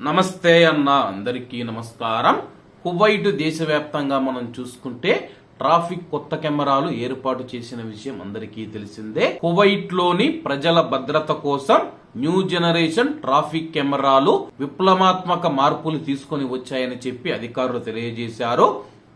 నమస్తే అన్న అందరికీ నమస్కారం. కువైట్ దేశవ్యాప్తంగా మనం చూసుకుంటే ట్రాఫిక్ కొత్త కెమెరాలు ఏర్పాటు చేసిన విషయం అందరికీ తెలిసిందే. కువైట్ లోని ప్రజల భద్రత కోసం న్యూ జనరేషన్ ట్రాఫిక్ కెమెరాలు విప్లవాత్మక మార్పులు తీసుకొని వచ్చాయని చెప్పి అధికారులు తెలియజేశారు.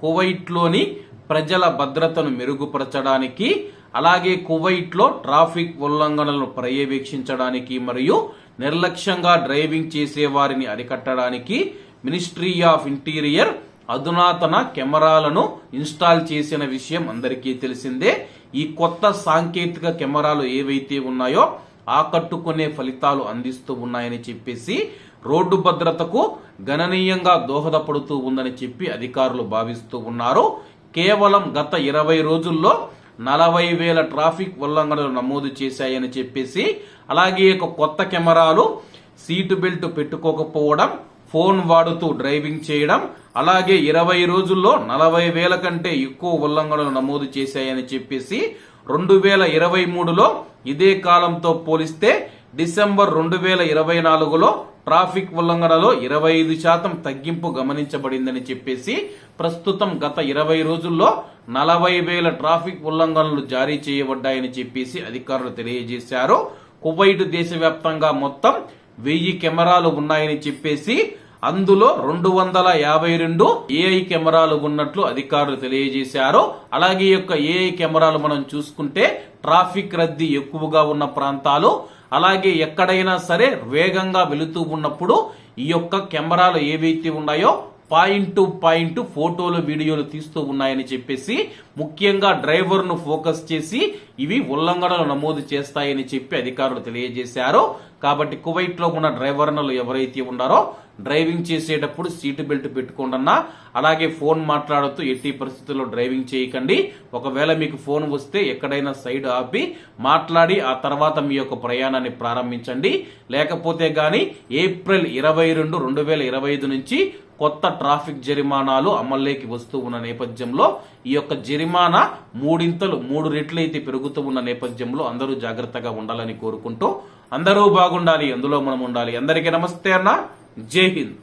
కువైట్ లోని ప్రజల భద్రతను మెరుగుపరచడానికి, అలాగే కువైట్ లో ట్రాఫిక్ ఉల్లంఘనలను పర్యవేక్షించడానికి మరియు నిర్లక్ష్యంగా డ్రైవింగ్ చేసే వారిని అరికట్టడానికి మినిస్ట్రీ ఆఫ్ ఇంటీరియర్ అధునాతన కెమెరాలను ఇన్స్టాల్ చేసిన విషయం అందరికీ తెలిసిందే. ఈ కొత్త సాంకేతిక కెమెరాలు ఏవైతే ఉన్నాయో ఆకట్టుకునే ఫలితాలు అందిస్తూ ఉన్నాయని చెప్పేసి, రోడ్డు భద్రతకు గణనీయంగా దోహదపడుతూ ఉందని చెప్పి అధికారులు భావిస్తూ ఉన్నారు. కేవలం గత 20 రోజుల్లో 40,000 ట్రాఫిక్ ఉల్లంఘనలు నమోదు చేశాయని చెప్పేసి, అలాగే కొత్త కెమెరాలు సీటు బెల్ట్ పెట్టుకోకపోవడం, ఫోన్ వాడుతూ డ్రైవింగ్ చేయడం, అలాగే 20 రోజుల్లో 40,000 కంటే ఎక్కువ ఉల్లంఘనలు నమోదు చేశాయని చెప్పేసి 2023లో ఇదే కాలంతో పోలిస్తే డిసెంబర్ 2024లో ట్రాఫిక్ ఉల్లంఘనలో 25% తగ్గింపు గమనించబడిందని చెప్పేసి, ప్రస్తుతం గత 20 రోజుల్లో 40,000 ట్రాఫిక్ ఉల్లంఘనలు జారీ చేయబడ్డాయని చెప్పేసి అధికారులు తెలియజేశారు. కువైట్ దేశవ్యాప్తంగా మొత్తం 1000 కెమెరాలు ఉన్నాయని చెప్పేసి, అందులో 252 ఏఐ కెమెరాలు ఉన్నట్లు అధికారులు తెలియజేశారు. అలాగే ఏఐ కెమెరాలు మనం చూసుకుంటే ట్రాఫిక్ రద్దీ ఎక్కువగా ఉన్న ప్రాంతాలు, అలాగే ఎక్కడైనా సరే వేగంగా వెళుతూ ఉన్నప్పుడు ఈ కెమెరాలు ఏవైతే ఉన్నాయో పాయింట్ టు పాయింట్ ఫోటోలు, వీడియోలు తీస్తూ ఉన్నాయని చెప్పేసి, ముఖ్యంగా డ్రైవర్ ను ఫోకస్ చేసి ఇవి ఉల్లంఘనలు నమోదు చేస్తాయని చెప్పి అధికారులు తెలియజేశారు. కాబట్టి కువైట్ లో ఉన్న డ్రైవర్లు ఎవరైతే ఉన్నారో డ్రైవింగ్ చేసేటప్పుడు సీటు బెల్ట్ పెట్టుకోండి, అలాగే ఫోన్ మాట్లాడుతూ ఎట్టి పరిస్థితుల్లో డ్రైవింగ్ చేయకండి. ఒకవేళ మీకు ఫోన్ వస్తే ఎక్కడైనా సైడ్ ఆపి మాట్లాడి ఆ తర్వాత మీ ప్రయాణాన్ని ప్రారంభించండి. లేకపోతే గాని ఏప్రిల్ 22, 2025 నుంచి కొత్త ట్రాఫిక్ జరిమానాలు అమల్లోకి వస్తూ ఉన్న నేపథ్యంలో ఈ జరిమానా 3 రెట్లు అయితే పెరుగుతూ ఉన్న నేపథ్యంలో అందరూ జాగ్రత్తగా ఉండాలని కోరుకుంటూ, అందరూ బాగుండాలి, అందులో మనం ఉండాలి. అందరికీ నమస్తే అన్న, జై హింద్.